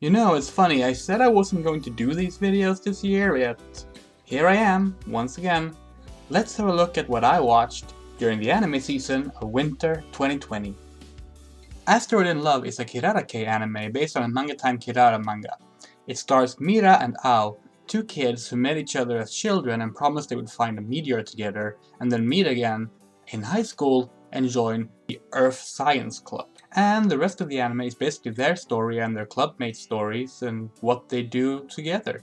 You know, it's funny, I said I wasn't going to do these videos this year, yet here I am, once again. Let's have a look at what I watched during the anime season of Winter 2020. Asteroid in Love is a Kirarake anime based on a Manga Time Kirara manga. It stars Mira and Ao, two kids who met each other as children and promised they would find a meteor together, and then meet again in high school and join the Earth Science Club. And the rest of the anime is basically their story and their clubmates' stories and what they do together.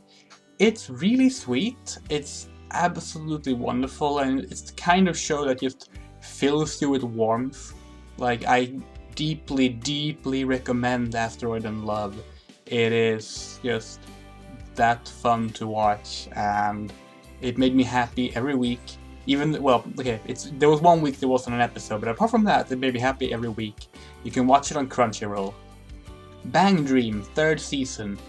It's really sweet, it's absolutely wonderful, and it's the kind of show that just fills you with warmth. Like, I deeply, deeply recommend Asteroid in Love. It is just that fun to watch, and it made me happy every week. Even, well, okay, there was one week there wasn't an episode, but apart from that, it made me happy every week. You can watch it on Crunchyroll. Bang Dream, third season.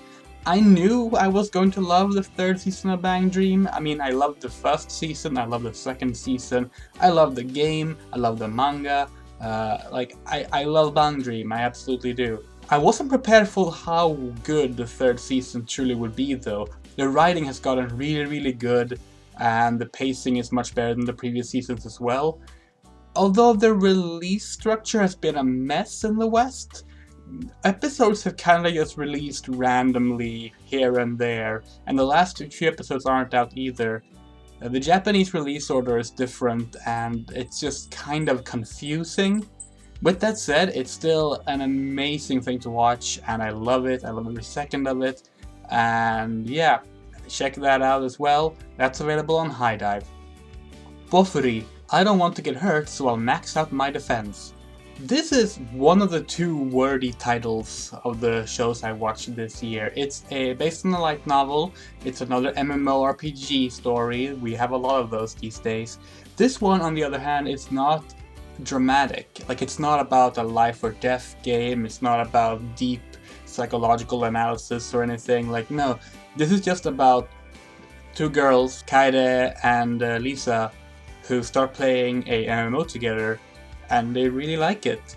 I knew I was going to love the third season of Bang Dream. I mean, I loved the first season, I loved the second season, I loved the game, I loved the manga. I love Bang Dream, I absolutely do. I wasn't prepared for how good the third season truly would be though. The writing has gotten really, really good, and the pacing is much better than the previous seasons as well. Although the release structure has been a mess in the West, episodes have kind of just released randomly here and there, and the last few episodes aren't out either. The Japanese release order is different, and it's just kind of confusing. With that said, it's still an amazing thing to watch, and I love it. I love every second of it. And yeah, check that out as well. That's available on HIDIVE. Bofuri, I don't want to get hurt, so I'll max out my defense. This is one of the two wordy titles of the shows I watched this year. It's based on a light novel, it's another MMORPG story, we have a lot of those these days. This one, on the other hand, is not dramatic. Like, it's not about a life or death game, it's not about deep psychological analysis or anything. Like, no, this is just about two girls, Kaede and Lisa, who start playing a MMO together, and they really like it.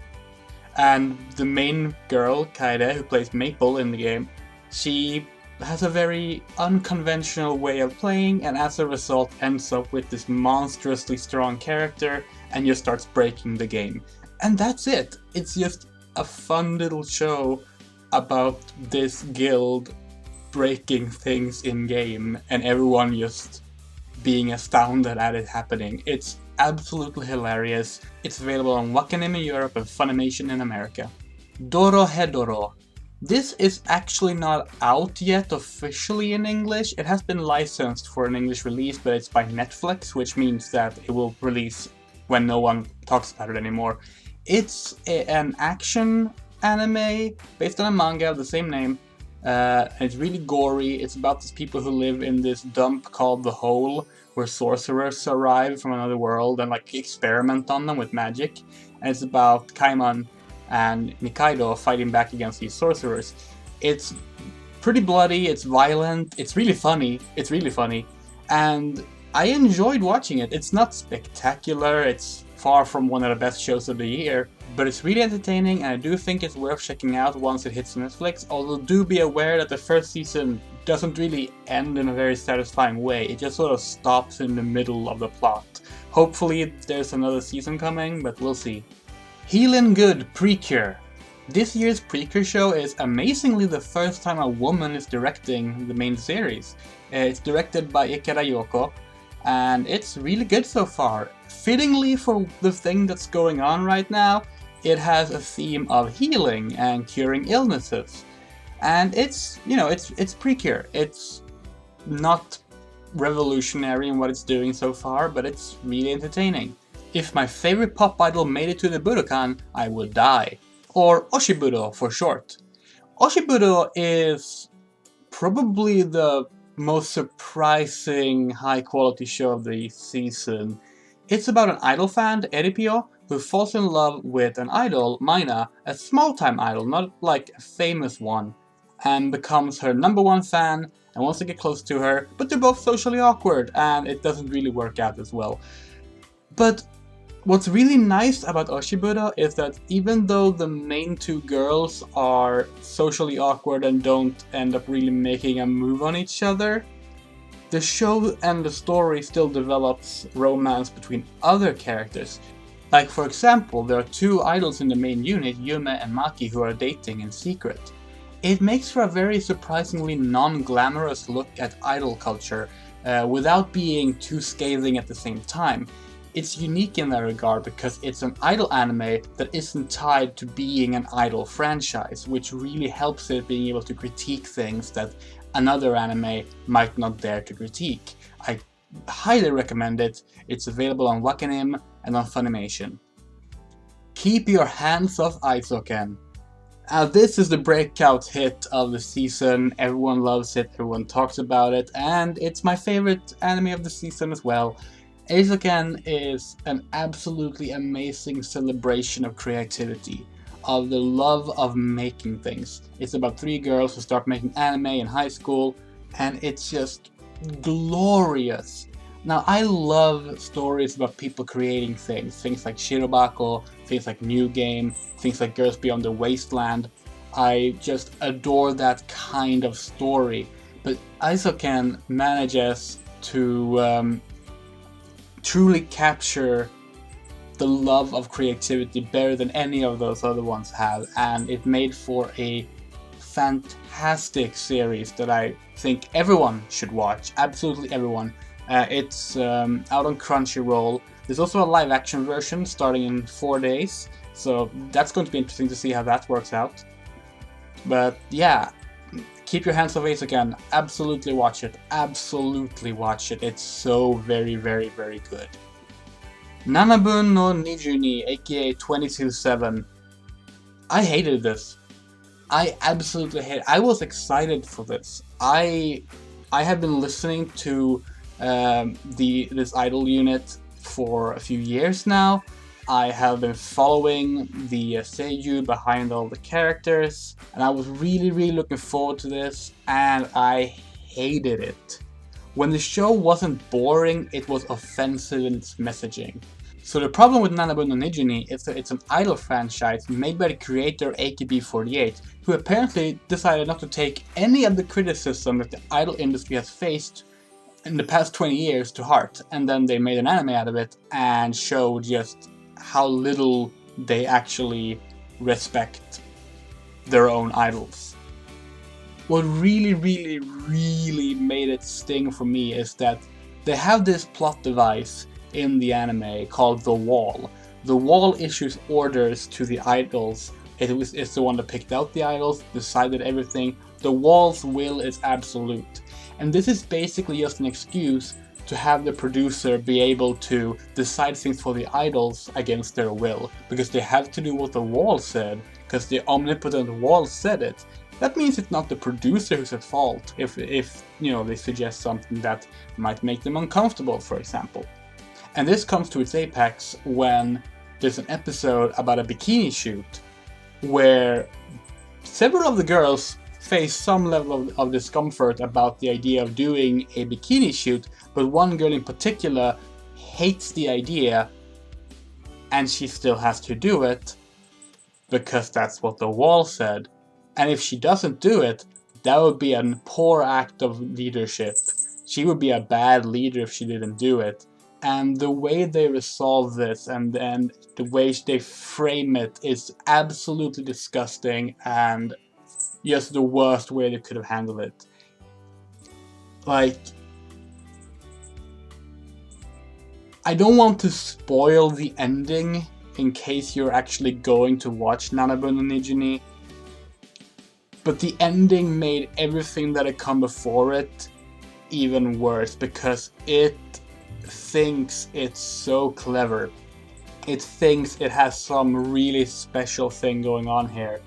And the main girl, Kaede, who plays Maple in the game, she has a very unconventional way of playing, and as a result ends up with this monstrously strong character and just starts breaking the game. And that's it. It's just a fun little show about this guild breaking things in game and everyone just being astounded at it happening. It's absolutely hilarious. It's available on Wakanim in Europe and Funimation in America. Dorohedoro. This is actually not out yet officially in English. It has been licensed for an English release, but it's by Netflix, which means that it will release when no one talks about it anymore. It's an action anime based on a manga of the same name. It's really gory. It's about these people who live in this dump called the Hole, where sorcerers arrive from another world and like experiment on them with magic. And it's about Kaiman and Nikaido fighting back against these sorcerers. It's pretty bloody, it's violent, it's really funny, and I enjoyed watching it. It's not spectacular, it's far from one of the best shows of the year, but it's really entertaining, and I do think it's worth checking out once it hits Netflix, although do be aware that the first season doesn't really end in a very satisfying way. It just sort of stops in the middle of the plot. Hopefully there's another season coming, but we'll see. Healin' Good Precure. This year's Precure show is amazingly the first time a woman is directing the main series. It's directed by Ikara Yoko, and it's really good so far. Fittingly for the thing that's going on right now, it has a theme of healing and curing illnesses. And it's Precure. It's not revolutionary in what it's doing so far, but it's really entertaining. If my favorite pop idol made it to the Budokan, I would die. Or Oshiburo for short. Oshiburo is probably the most surprising high quality show of the season. It's about an idol fan, Eripio, who falls in love with an idol, Mina, a small-time idol, not like a famous one, and becomes her number one fan and wants to get close to her, but they're both socially awkward and it doesn't really work out as well. But What's really nice about Oshibura is that even though the main two girls are socially awkward and don't end up really making a move on each other, the show and the story still develops romance between other characters. Like, for example, there are two idols in the main unit, Yume and Maki, who are dating in secret. It makes for a very surprisingly non-glamorous look at idol culture, without being too scathing at the same time. It's unique in that regard because it's an idol anime that isn't tied to being an idol franchise, which really helps it being able to critique things that another anime might not dare to critique. I highly recommend it. It's available on Wakanim and on Funimation. Keep your hands off Aizoken. This is the breakout hit of the season. Everyone loves it, everyone talks about it, and it's my favorite anime of the season as well. Aizoken is an absolutely amazing celebration of creativity, of the love of making things. It's about three girls who start making anime in high school, and it's just glorious. Now, I love stories about people creating things like Shirobako, things like New Game, things like Girls Beyond the Wasteland. I just adore that kind of story. But Aizoken manages to truly capture the love of creativity better than any of those other ones have, and it made for a fantastic series that I think everyone should watch. Absolutely everyone. It's out on Crunchyroll. There's also a live action version starting in 4 days, so that's going to be interesting to see how that works out. But yeah, keep your hands off Aizoken. Absolutely watch it. Absolutely watch it. It's so very, very, very good. Nanabun no Nijuni, aka 22/7. I hated this. I absolutely hate it. I was excited for this. I have been listening to this idol unit for a few years now. I have been following the seiyuu behind all the characters, and I was really, really looking forward to this, and I hated it. When the show wasn't boring, it was offensive in its messaging. So the problem with Nanabun no Nijuni is that it's an idol franchise made by the creator AKB48, who apparently decided not to take any of the criticism that the idol industry has faced in the past 20 years to heart, and then they made an anime out of it and showed just how little they actually respect their own idols. What really, really, really made it sting for me is that they have this plot device in the anime called The Wall. The Wall issues orders to the idols. It's the one that picked out the idols, decided everything. The Wall's will is absolute. And this is basically just an excuse to have the producer be able to decide things for the idols against their will, because they have to do what the Wall said, because the omnipotent Wall said it. That means it's not the producer who's at fault if they suggest something that might make them uncomfortable, for example. And this comes to its apex when there's an episode about a bikini shoot where several of the girls face some level of discomfort about the idea of doing a bikini shoot, but one girl in particular hates the idea, and she still has to do it because that's what the Wall said. And if she doesn't do it, that would be a poor act of leadership. She would be a bad leader if she didn't do it. And the way they resolve this and the way they frame it is absolutely disgusting and just the worst way they could have handled it. Like, I don't want to spoil the ending in case you're actually going to watch Nanabun no Nijuni, but the ending made everything that had come before it even worse, because it thinks it's so clever. It thinks it has some really special thing going on here,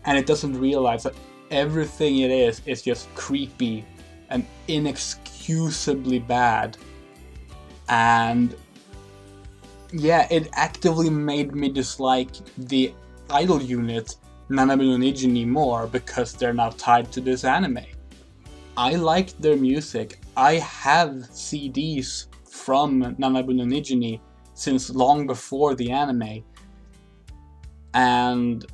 and it doesn't realize that everything it is just creepy and inexcusably bad. And yeah, it actively made me dislike the idol unit Nanabun no Nijuni more because they're now tied to this anime. I liked their music. I have CDs from Nanabun no Nijuni since long before the anime, and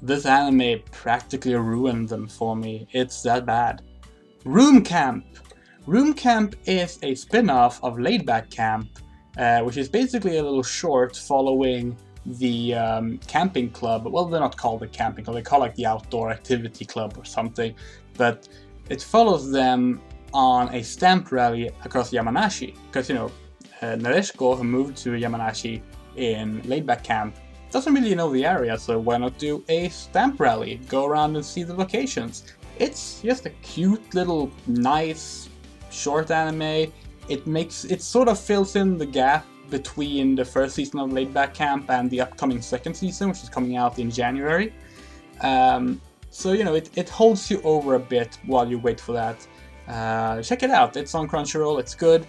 this anime practically ruined them for me. It's that bad. Room Camp! Room Camp is a spin-off of Laid Back Camp, which is basically a little short following the camping club. Well, they're not called the camping club, they call it like the outdoor activity club or something, but it follows them on a stamp rally across Yamanashi, because, you know, Nareshko, who moved to Yamanashi in Laid Back Camp, doesn't really know the area, so why not do a stamp rally, go around and see the locations. It's just a cute little nice short anime. It sort of fills in the gap between the first season of Laid Back Camp and the upcoming second season, which is coming out in January. So, you know, it holds you over a bit while you wait for that. Check it out, it's on Crunchyroll, it's good.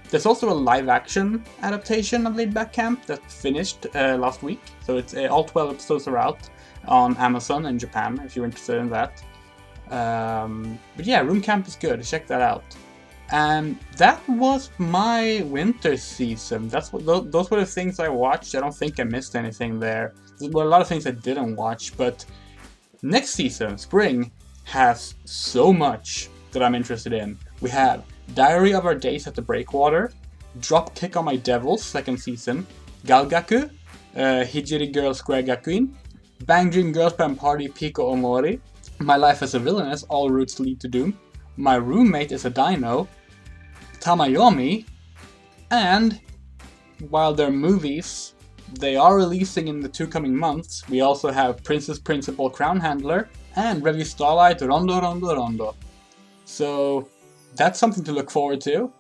There's also a live-action adaptation of Laid Back Camp that finished last week, so it's all 12 episodes are out on Amazon in Japan if you're interested in that. But yeah, Room Camp is good, check that out. And that was my winter season. Those were the things I watched. I don't think I missed anything there. There were a lot of things I didn't watch, but next season, spring, has so much that I'm interested in. We have Diary of Our Days at the Breakwater, Dropkick on My Devils, second season, Galgaku, Hijiri Girl Square Gakuin, Bang Dream Girls Band Party Pico Omori, My Life as a Villainess, All Routes Lead to Doom, My Roommate is a Dino, Tamayomi, and while they're movies, they are releasing in the 2 coming months. We also have Princess Principal Crown Handler and Revue Starlight Rondo Rondo Rondo. So that's something to look forward to,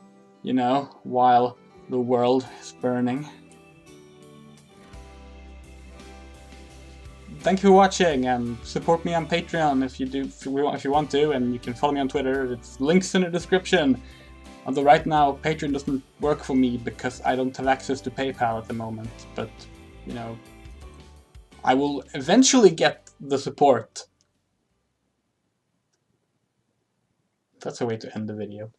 you know, while the world is burning. Thank you for watching, and support me on Patreon if you want to, and you can follow me on Twitter. It's links in the description. Although right now Patreon doesn't work for me because I don't have access to PayPal at the moment, but, you know, I will eventually get the support. That's a way to end the video.